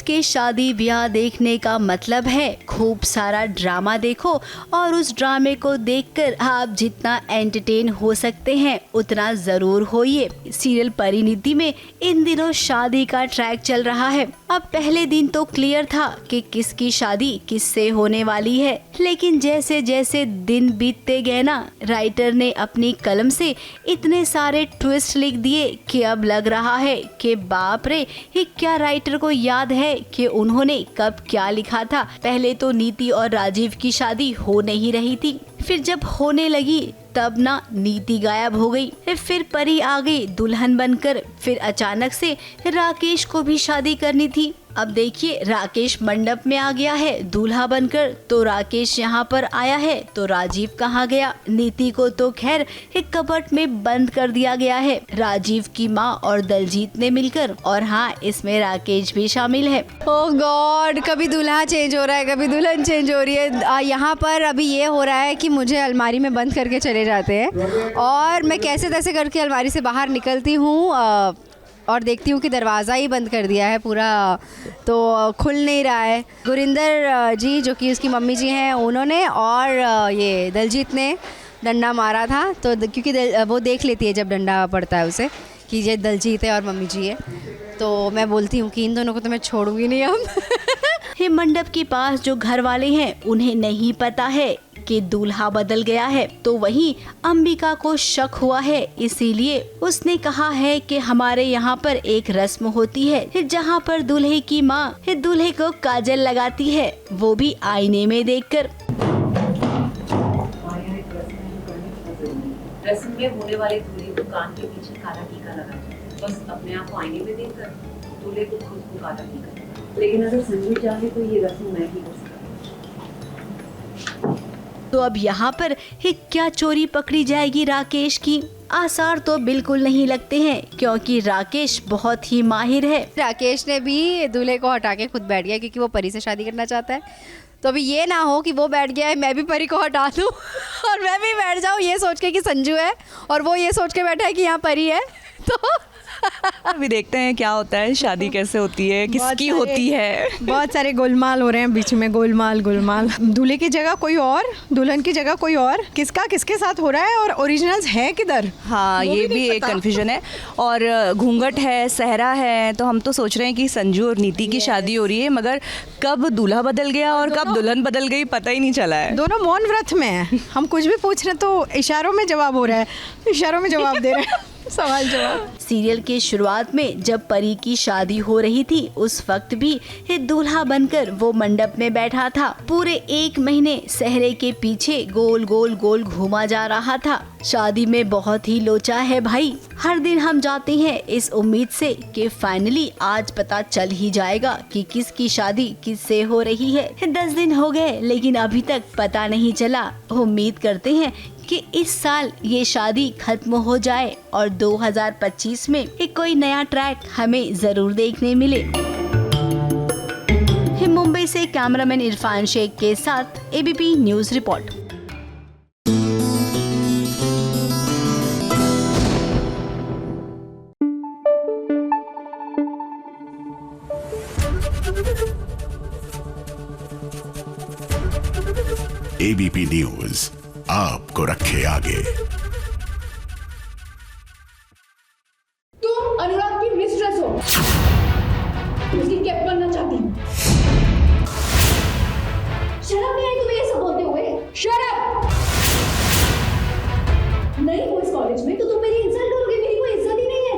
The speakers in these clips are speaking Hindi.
किसके शादी ब्याह देखने का मतलब है खूब सारा ड्रामा देखो और उस ड्रामे को देखकर आप जितना एंटरटेन हो सकते हैं उतना जरूर होइए। सीरियल परिणीति में इन दिनों शादी का ट्रैक चल रहा है। अब पहले दिन तो क्लियर था कि किसकी शादी किससे होने वाली है, लेकिन जैसे जैसे दिन बीतते गए ना, राइटर ने अपनी कलम से इतने सारे ट्विस्ट लिख दिए कि अब लग रहा है कि बाप रे, ये क्या राइटर को याद है कि उन्होंने कब क्या लिखा था। पहले तो नीति और राजीव की शादी हो नहीं रही थी, फिर जब होने लगी तब ना नीति गायब हो गई, फिर परी आ गई दुल्हन बनकर, फिर अचानक से राकेश को भी शादी करनी थी। अब देखिए राकेश मंडप में आ गया है दूल्हा बनकर, तो राकेश यहाँ पर आया है तो राजीव कहाँ गया। नीति को तो खैर एक कबर्ड में बंद कर दिया गया है राजीव की माँ और दलजीत ने मिलकर, और हाँ इसमें राकेश भी शामिल है। ओह गॉड, कभी दूल्हा चेंज हो रहा है, कभी दुल्हन चेंज हो रही है। यहाँ पर अभी ये हो रहा है कि मुझे अलमारी में बंद करके चले जाते हैं और मैं कैसे तैसे करके अलमारी से बाहर निकलती हूँ और देखती हूँ कि दरवाज़ा ही बंद कर दिया है पूरा, तो खुल नहीं रहा है। गुरिंदर जी जो कि उसकी मम्मी जी हैं, उन्होंने और ये दलजीत ने डंडा मारा था, तो क्योंकि वो देख लेती है जब डंडा पड़ता है उसे कि ये दलजीत है और मम्मी जी है, तो मैं बोलती हूँ कि इन दोनों को तो मैं छोड़ूंगी नहीं अब। हे मंडप के पास जो घर वाले हैं उन्हें नहीं पता है कि दूल्हा बदल गया है, तो वहीं अंबिका को शक हुआ है, इसीलिए उसने कहा है कि हमारे यहाँ पर एक रस्म होती है जहाँ पर दूल्हे की माँ दूल्हे को काजल लगाती है, वो भी आईने में देखकर। रस्म में होने वाले दूल्हे को कान के पीछे काला टीका लगा, बस अपने आप को आईने में देखकर दूल्हे को खुद को काला टीका। लेकिन अगर संजू चाहे तो ये रस्म मैं ही कर सकता। तो अब यहाँ पर क्या चोरी पकड़ी जाएगी राकेश की? आसार तो बिल्कुल नहीं लगते हैं, क्योंकि राकेश बहुत ही माहिर है। राकेश ने भी दूल्हे को हटा के खुद बैठ गया क्योंकि वो परी से शादी करना चाहता है, तो अभी ये ना हो कि वो बैठ गया है मैं भी परी को हटा दूँ और मैं भी बैठ जाऊँ ये सोच के कि संजू है और वो ये सोच के बैठा है कि यहाँ परी है। तो अभी देखते हैं क्या होता है, शादी कैसे होती है, किसकी होती है। बहुत सारे गोलमाल हो रहे हैं बीच में, गोलमाल दूल्हे की जगह कोई और, दुल्हन की जगह कोई और, किसका किसके साथ हो रहा है और ओरिजिनल्स है किधर। हाँ ये भी एक कन्फ्यूजन है। और घूंघट है, सहरा है, तो हम तो सोच रहे हैं कि संजू और नीति की शादी हो रही है, मगर कब दूल्हा बदल गया और कब दुल्हन बदल गई पता ही नहीं चला है। दोनों मौन व्रत में हैं। हम कुछ भी पूछ रहे तो इशारों में जवाब हो रहा है, इशारों में जवाब दे रहे हैं। सवाल जवाब। सीरियल के शुरुआत में जब परी की शादी हो रही थी उस वक्त भी दूल्हा बनकर वो मंडप में बैठा था। पूरे 1 महीने सहरे के पीछे गोल गोल गोल घूमा जा रहा था। शादी में बहुत ही लोचा है भाई। हर दिन हम जाते हैं इस उम्मीद से कि फाइनली आज पता चल ही जाएगा कि किसकी शादी किससे हो रही है। 10 दिन हो गए लेकिन अभी तक पता नहीं चला। उम्मीद करते हैं कि इस साल ये शादी खत्म हो जाए और 2025 में एक कोई नया ट्रैक हमें जरूर देखने मिले। मुंबई से कैमरामैन इरफान शेख के साथ ABP news report. ABP news आपको रखे आगे। तुम अनुराग की मिस्ट्रेस हो, उसकी कैप बनना चाहती हूँ। शर्म नहीं आई तुम्हें ये सब बोलते हुए? शर्म नहीं हो इस कॉलेज में तो तुम मेरी इंसल्ट करोगे, मेरी कोई इज्जत ही नहीं है।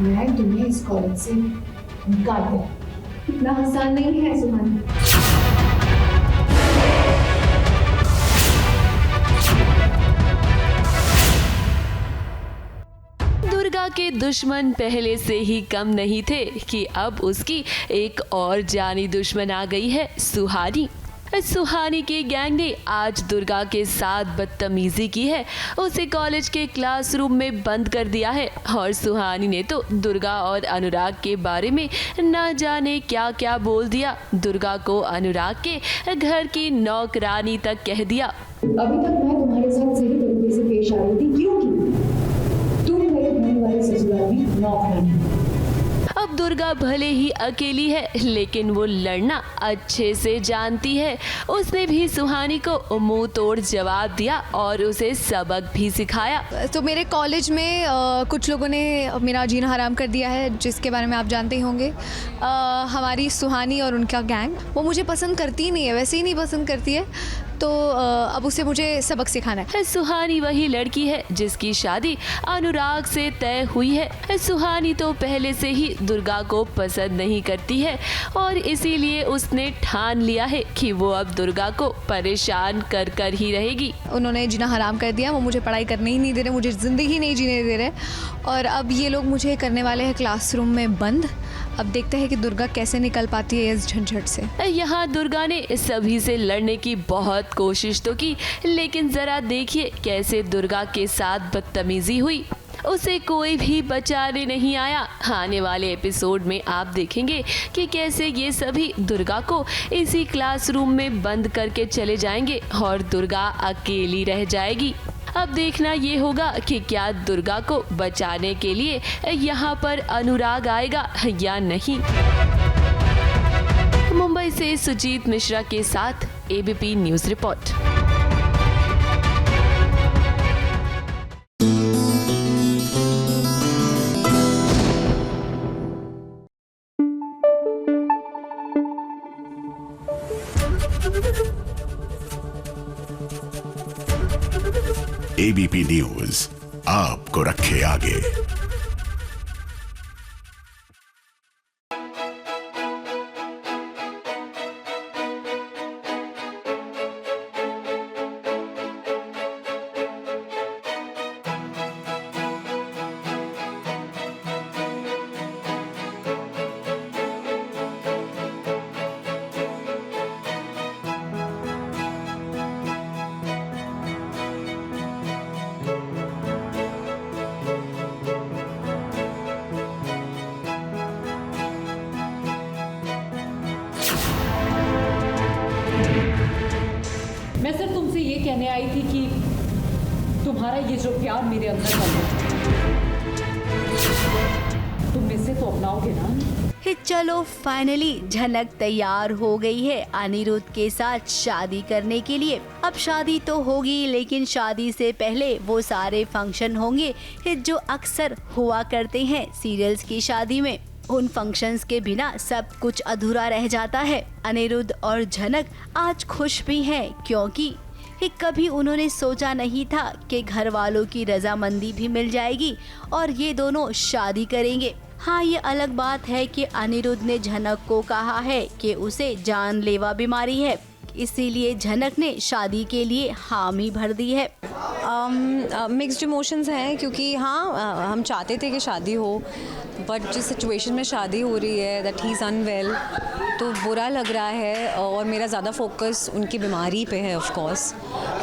मैं तुम्हें इस कॉलेज से निकाल दूँ। इतना आसान नहीं है सुमन। दुर्गा के दुश्मन पहले से ही कम नहीं थे कि अब उसकी एक और जानी दुश्मन आ गई है, सुहानी। सुहानी की गैंग ने आज दुर्गा के साथ बदतमीजी की है, उसे कॉलेज के क्लासरूम में बंद कर दिया है और सुहानी ने तो दुर्गा और अनुराग के बारे में न जाने क्या क्या बोल दिया। दुर्गा को अनुराग के घर की नौकरानी तक कह दिया। अभी तक मैं तुम्हारे साथ सही तरीके से पेश आ रही थी क्योंकि तुम मेरे घर वाले ससुराल में नौकरानी। अब दुर्गा भले ही अकेली है लेकिन वो लड़ना अच्छे से जानती है। उसने भी सुहानी को मुंह तोड़ जवाब दिया और उसे सबक भी सिखाया। तो मेरे कॉलेज में कुछ लोगों ने मेरा जीना हराम कर दिया है, जिसके बारे में आप जानते ही होंगे। हमारी सुहानी और उनका गैंग, वो मुझे पसंद करती ही नहीं है, वैसे ही नहीं पसंद करती है, तो अब उसे मुझे सबक सिखाना है। सुहानी वही लड़की है जिसकी शादी अनुराग से तय हुई है। सुहानी तो पहले से ही दुर्गा को पसंद नहीं करती है और इसीलिए उसने ठान लिया है कि वो अब दुर्गा को परेशान कर कर ही रहेगी। उन्होंने जीना हराम कर दिया, वो मुझे पढ़ाई करने ही नहीं दे रहे, मुझे ज़िंदगी नहीं जीने दे रहे, और अब ये लोग मुझे करने वाले हैं क्लासरूम में बंद। अब देखते हैं कि दुर्गा कैसे निकल पाती है इस झंझट से। यहाँ दुर्गा ने सभी से लड़ने की बहुत कोशिश तो की, लेकिन जरा देखिए कैसे दुर्गा के साथ बदतमीजी हुई। उसे कोई भी बचाने नहीं आया। आने वाले एपिसोड में आप देखेंगे कि कैसे ये सभी दुर्गा को इसी क्लासरूम में बंद करके चले जाएंगे और दुर्गा अकेली रह जाएगी। अब देखना ये होगा कि क्या दुर्गा को बचाने के लिए यहाँ पर अनुराग आएगा या नहीं। मुंबई से सुजीत मिश्रा के साथ ABP news report. ABP news आपको रखे आगे। मैं सिर्फ तुमसे ये कहने आई थी कि तुम्हारा ये जो प्यार मेरे अंदर का है, तुम इसे तो अपनाओगे ना। चलो फाइनली झनक तैयार हो गई है अनिरुद्ध के साथ शादी करने के लिए। अब शादी तो होगी, लेकिन शादी से पहले वो सारे फंक्शन होंगे जो अक्सर हुआ करते हैं सीरियल्स की शादी में। उन फंक्शंस के बिना सब कुछ अधूरा रह जाता है। अनिरुद्ध और झनक आज खुश भी हैं, क्योंकि कभी उन्होंने सोचा नहीं था कि घर वालों की रजामंदी भी मिल जाएगी और ये दोनों शादी करेंगे। हाँ, ये अलग बात है कि अनिरुद्ध ने झनक को कहा है कि उसे जानलेवा बीमारी है, इसीलिए झनक ने शादी के लिए हामी भर दी है। मिक्स्ड इमोशंस हैं, क्योंकि हाँ हम चाहते थे कि शादी हो, बट जिस सिचुएशन में शादी हो रही है दैट ही इज़ अनवेल, तो बुरा लग रहा है और मेरा ज़्यादा फोकस उनकी बीमारी पे है ऑफ कोर्स।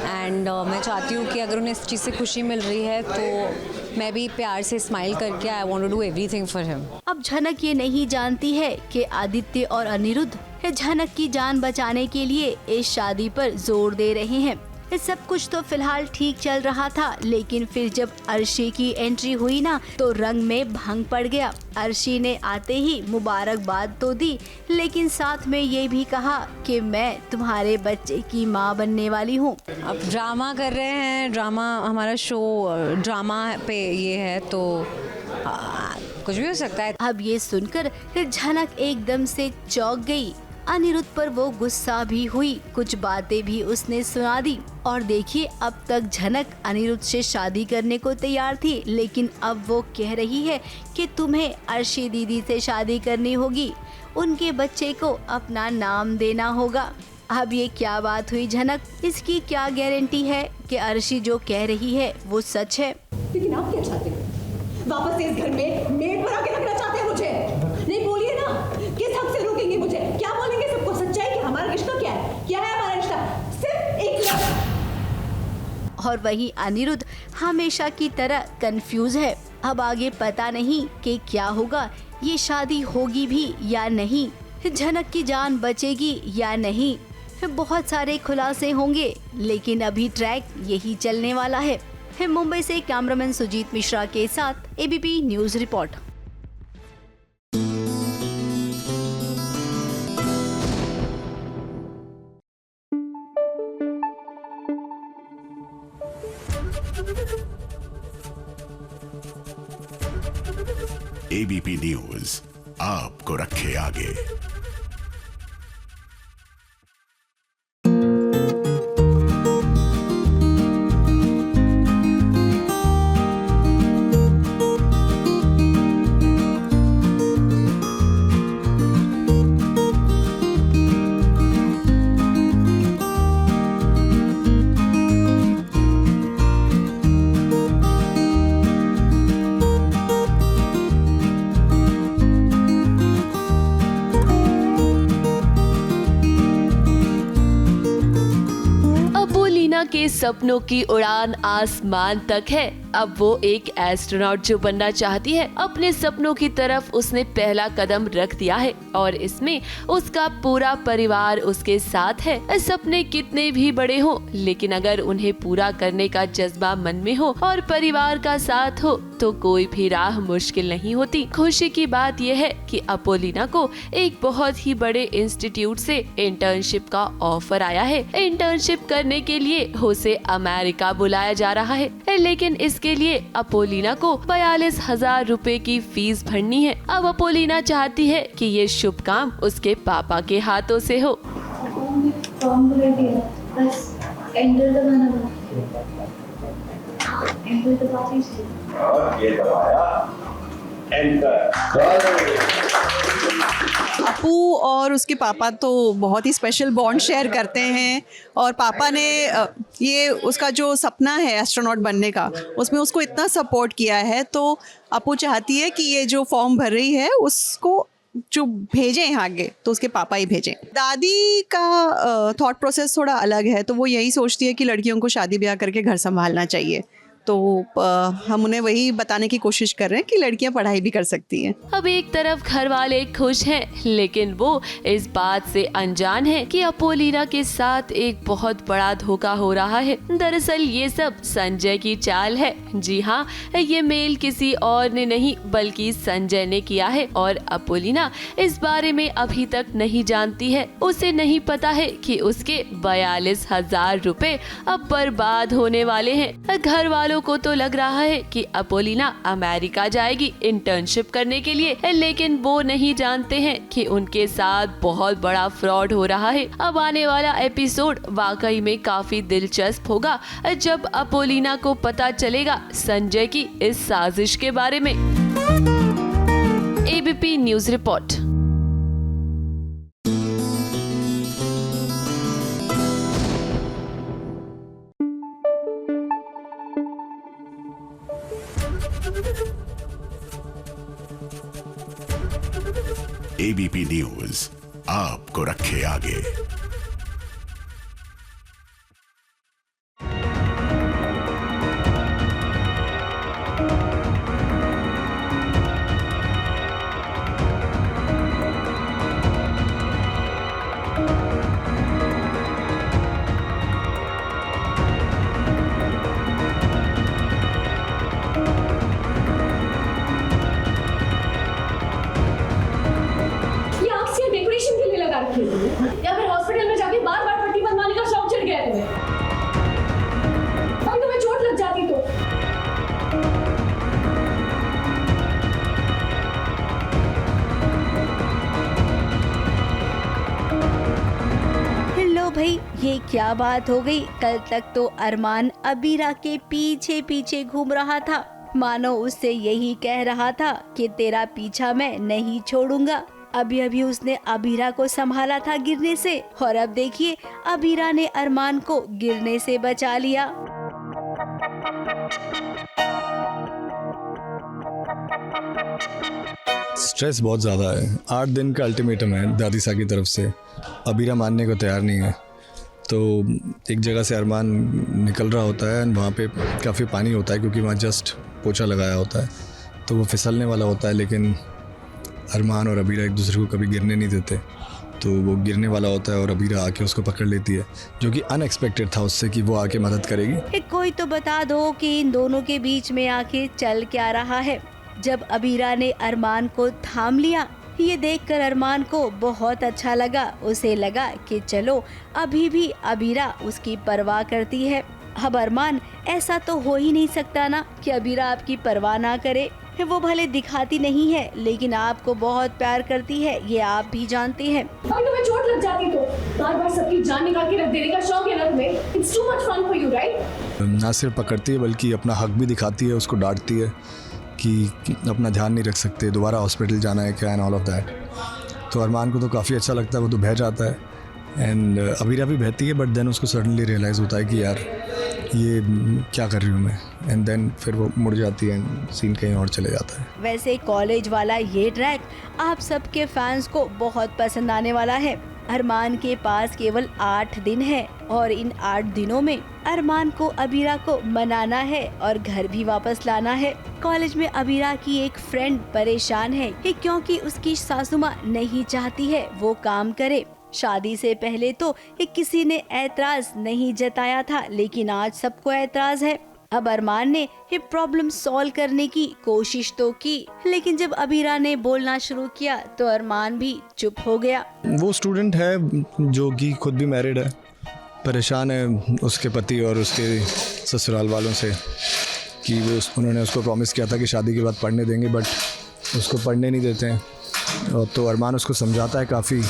एंड मैं चाहती हूँ कि अगर उन्हें इस चीज़ से खुशी मिल रही है तो मैं भी प्यार से स्माइल करके I want to do everything for him. अब झनक ये नहीं जानती है कि आदित्य और अनिरुद्ध झनक की जान बचाने के लिए इस शादी पर जोर दे रहे हैं। सब कुछ तो फिलहाल ठीक चल रहा था, लेकिन फिर जब अर्शी की एंट्री हुई ना तो रंग में भंग पड़ गया। अर्शी ने आते ही मुबारकबाद तो दी, लेकिन साथ में ये भी कहा कि मैं तुम्हारे बच्चे की माँ बनने वाली हूँ। अब ड्रामा कर रहे हैं, ड्रामा हमारा शो ड्रामा पे ये है, तो कुछ भी हो सकता है। अब ये सुनकर झनक एकदम से चौंक गई। अनिरुद्ध पर वो गुस्सा भी हुई, कुछ बातें भी उसने सुना दी। और देखिए, अब तक झनक अनिरुद्ध से शादी करने को तैयार थी, लेकिन अब वो कह रही है कि तुम्हें अर्शी दीदी से शादी करनी होगी, उनके बच्चे को अपना नाम देना होगा। अब ये क्या बात हुई झनक? इसकी क्या गारंटी है कि अर्शी जो कह रही है वो सच है? लेकिन आप क्या चाहते हैं? वापस से इस घर में मेड बना के रखना चाहते हैं मुझे? नहीं बोलिए ना, किस हक से रोकेंगे मुझे? क्या बोलेंगे सबको? सच्चाई कि हमारा रिश्ता क्या है? क्या है हमारा रिश्ता? सिर्फ एक लफ्ज़। और वहीं अनिरुद्ध हमेशा की तरह कंफ्यूज है। अब आगे पता नहीं कि क्या होगा, ये शादी होगी भी या नहीं, झनक की जान बचेगी या नहीं, बहुत सारे खुलासे होंगे, लेकिन अभी ट्रैक यही चलने वाला है। मुंबई से कैमरामैन सुजीत मिश्रा के साथ ABP news report. ABP news आपको रखे आगे। के सपनों की उड़ान आसमान तक है। अब वो एक एस्ट्रोनॉट जो बनना चाहती है, अपने सपनों की तरफ उसने पहला कदम रख दिया है और इसमें उसका पूरा परिवार उसके साथ है। सपने कितने भी बड़े हो, लेकिन अगर उन्हें पूरा करने का जज्बा मन में हो और परिवार का साथ हो तो कोई भी राह मुश्किल नहीं होती। खुशी की बात यह है कि अपोलिना को एक बहुत ही बड़े इंस्टीट्यूट से इंटर्नशिप का ऑफर आया है। इंटर्नशिप करने के लिए उसे अमेरिका बुलाया जा रहा है, लेकिन इसके लिए अपोलिना को 42,000 रुपए की फीस भरनी है। अब अपोलिना चाहती है कि ये शुभ काम उसके पापा के हाथों से हो। बस एंटर दबाना एंटर दबा दीजिए। और ये दबाया एंटर। अपू और उसके पापा तो बहुत ही स्पेशल बॉन्ड शेयर करते हैं और पापा ने ये उसका जो सपना है एस्ट्रोनॉट बनने का, उसमें उसको इतना सपोर्ट किया है। तो अपू चाहती है कि ये जो फॉर्म भर रही है उसको जो भेजें यहाँ आगे तो उसके पापा ही भेजें। दादी का थॉट प्रोसेस थोड़ा अलग है, तो वो यही सोचती है कि लड़कियों को शादी ब्याह करके घर संभालना चाहिए। तो हम उन्हें वही बताने की कोशिश कर रहे हैं कि लड़कियां पढ़ाई भी कर सकती हैं। अब एक तरफ घर वाले खुश हैं, लेकिन वो इस बात से अनजान है कि अपोलिना के साथ एक बहुत बड़ा धोखा हो रहा है। दरअसल ये सब संजय की चाल है। जी हाँ, ये मेल किसी और ने नहीं बल्कि संजय ने किया है और अपोलिना इस बारे में अभी तक नहीं जानती है। उसे नहीं पता है कि उसके 42,000 रुपए अब बर्बाद होने वाले हैं। घर वालों को तो लग रहा है कि अपोलिना अमेरिका जाएगी इंटर्नशिप करने के लिए, लेकिन वो नहीं जानते हैं कि उनके साथ बहुत बड़ा फ्रॉड हो रहा है। अब आने वाला एपिसोड वाकई में काफी दिलचस्प होगा जब अपोलिना को पता चलेगा संजय की इस साजिश के बारे में। ABP news report. ABP news आपको रखे आगे। या फिर हॉस्पिटल में जाके बार बार पट्टी बनवाने का शौक चढ़ गया है तुम्हें? अभी तुम्हें चोट लग जाती तो। लो भाई, ये क्या बात हो गई? कल तक तो अरमान अबीरा के पीछे पीछे घूम रहा था, मानो उससे यही कह रहा था कि तेरा पीछा मैं नहीं छोड़ूंगा। अभी अभी उसने अबीरा को संभाला था गिरने से, और अब देखिए अबीरा ने अरमान को गिरने से बचा लिया। स्ट्रेस बहुत ज़्यादा है। 8 दिन का अल्टीमेटम है दादी सा की तरफ से। अबीरा मानने को तैयार नहीं है। तो एक जगह से अरमान निकल रहा होता है, वहाँ पे काफ़ी पानी होता है क्योंकि वहाँ जस्ट पोछा लगाया होता है, तो वो फिसलने वाला होता है। लेकिन अरमान और अबीरा एक दूसरे को कभी गिरने नहीं देते, तो वो गिरने वाला होता है और अबीरा आके उसको पकड़ लेती है, जो कि अनएक्सपेक्टेड था उससे कि वो आके मदद करेगी। कोई तो बता दो कि इन दोनों के बीच में आके चल क्या रहा है। जब अबीरा ने अरमान को थाम लिया, ये देखकर अरमान को बहुत अच्छा लगा। उसे लगा कि चलो अभी भी अबीरा उसकी परवाह करती है। अब अरमान, ऐसा तो हो ही नहीं सकता ना कि अबीरा आपकी परवाह ना करे। वो भले दिखाती नहीं है लेकिन आपको बहुत प्यार करती है, ये आप भी जानते हैं। अगर तुम्हें चोट लग जाती तो बार बार सबकी जान निकाल के रख देने का शौक है ना तुम्हें? It's too much fun for you, right? ना सिर्फ पकड़ती है बल्कि अपना हक भी दिखाती है, उसको डांटती है कि अपना ध्यान नहीं रख सकते, दोबारा हॉस्पिटल जाना है क्या, एंड ऑल ऑफ दैट। तो अरमान को तो काफ़ी अच्छा लगता है, वो तो बह जाता है एंड अबीरा भी बहती है, बट देन उसको सडनली रियलाइज़ होता है कि यार ये क्या कर रही हूँ मैं, एंड देन फिर वो मुड़ जाती है एंड सीन कहीं और चले जाता है। वैसे कॉलेज वाला ये ट्रैक आप सबके फैंस को बहुत पसंद आने वाला है। अरमान के पास केवल 8 दिन है और इन 8 दिनों में अरमान को अबीरा को मनाना है और घर भी वापस लाना है। कॉलेज में अबीरा की एक फ्रेंड परेशान है कि क्योंकि उसकी सासू माँ नहीं चाहती है वो काम करे। शादी से पहले तो किसी ने ऐतराज नहीं जताया था, लेकिन आज सबको ऐतराज है। अब अरमान ने ये प्रॉब्लम सॉल्व करने की कोशिश तो की, लेकिन जब अबीरा ने बोलना शुरू किया तो अरमान भी चुप हो गया। वो स्टूडेंट है जो कि खुद भी मैरिड है, परेशान है उसके पति और उसके ससुराल वालों से कि उन्होंने उसको प्रॉमिस किया था कि शादी के बाद पढ़ने देंगे, बट उसको पढ़ने नहीं देते हैं। और तो अरमान उसको समझाता है काफ़ी,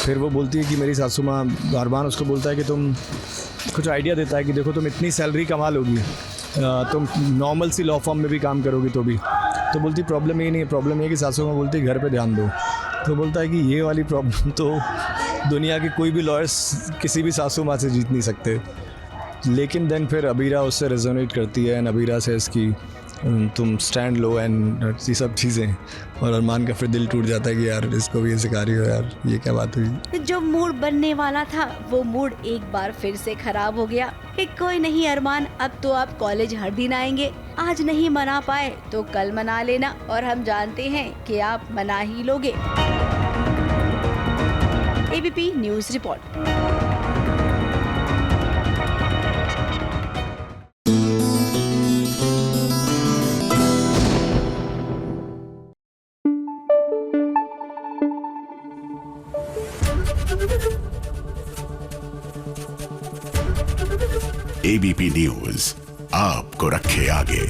फिर वो बोलती है कि मेरी सासू माँ, अरमान उसको बोलता है कि तुम कुछ आइडिया देता है कि देखो तुम इतनी सैलरी कमा लोगी, तुम नॉर्मल सी लॉ फॉर्म में भी काम करोगी तो भी, तो बोलती प्रॉब्लम ये नहीं है, प्रॉब्लम ये कि सासू माँ बोलती घर पे ध्यान दो। तो बोलता है कि ये वाली प्रॉब्लम तो दुनिया के कोई भी लॉयर्स किसी भी सासू माँ से जीत नहीं सकते। लेकिन देन फिर अबीरा उससे रेजोनेट करती है एंड अबीरा से इसकी तुम स्टैंड लो एंड ये सब चीज़ें, और अरमान का फिर दिल टूट जाता है कि यार इसको भी ये सिखा रही हो यार, ये क्या बात हुई। जो मूड बनने वाला था वो मूड एक बार फिर से खराब हो गया कि कोई नहीं अरमान, अब तो आप कॉलेज हर दिन आएंगे, आज नहीं मना पाए तो कल मना लेना, और हम जानते हैं कि आप मना ही लोगे। ABP news report. ABP news आपको रखे आगे।